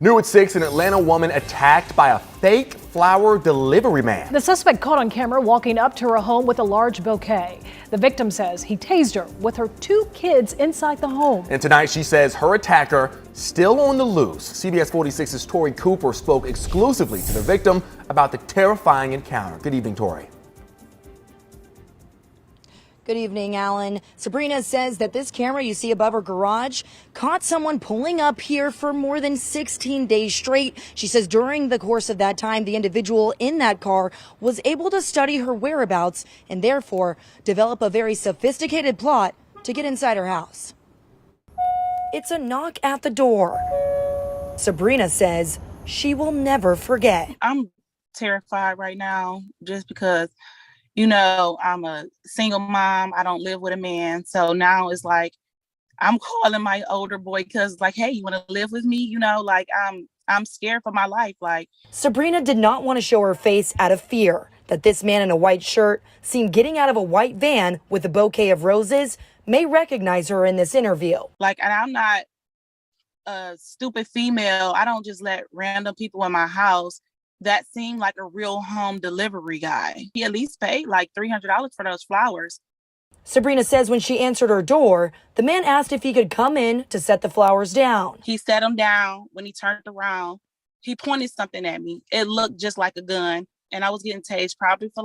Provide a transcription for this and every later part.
New at 6, an Atlanta woman attacked by a fake flower delivery man. The suspect caught on camera walking up to her home with a large bouquet. The victim says he tased her with her 2 kids inside the home. And tonight she says her attacker still on the loose. CBS 46's Tori Cooper spoke exclusively to the victim about the terrifying encounter. Good evening, Tori. Good evening, Alan. Sabrina says that this camera you see above her garage caught someone pulling up here for more than 16 days straight. She says during the course of that time, the individual in that car was able to study her whereabouts and therefore develop a very sophisticated plot to get inside her house. It's a knock at the door. Sabrina says she will never forget. I'm terrified right now just because I'm a single mom. I don't live with a man. So now it's like, I'm calling my older boy because hey, you want to live with me? I'm scared for my life. Sabrina did not want to show her face out of fear that this man in a white shirt seen getting out of a white van with a bouquet of roses may recognize her in this interview. And I'm not a stupid female. I don't just let random people in my house. That seemed like a real home delivery guy. He at least paid $300 for those flowers. Sabrina says when she answered her door, the man asked if he could come in to set the flowers down. He set them down. When he turned around, he pointed something at me. It looked just like a gun, and I was getting tased probably for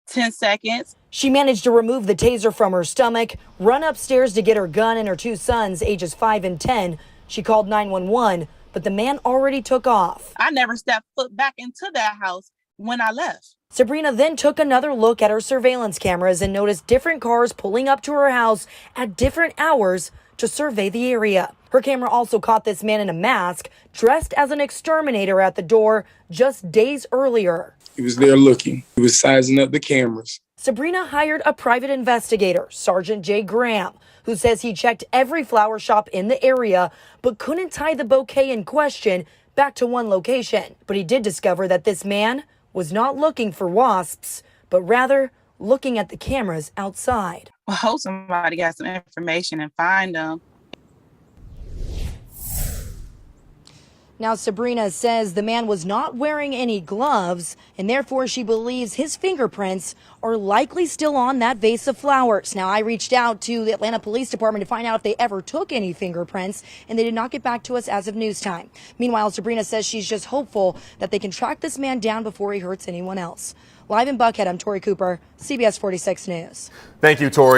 10 seconds. She managed to remove the taser from her stomach, run upstairs to get her gun and her 2 sons, ages 5 and 10. She called 911. But the man already took off. I never stepped foot back into that house when I left. Sabrina then took another look at her surveillance cameras and noticed different cars pulling up to her house at different hours to survey the area. Her camera also caught this man in a mask, dressed as an exterminator at the door just days earlier. He was there looking. He was sizing up the cameras. Sabrina hired a private investigator, Sergeant Jay Graham, who says he checked every flower shop in the area, but couldn't tie the bouquet in question back to one location. But he did discover that this man was not looking for wasps, but rather looking at the cameras outside. I hope somebody got some information and find them. Now, Sabrina says the man was not wearing any gloves, and therefore she believes his fingerprints are likely still on that vase of flowers. Now, I reached out to the Atlanta Police Department to find out if they ever took any fingerprints, and they did not get back to us as of news time. Meanwhile, Sabrina says she's just hopeful that they can track this man down before he hurts anyone else. Live in Buckhead, I'm Tori Cooper, CBS 46 News. Thank you, Tori.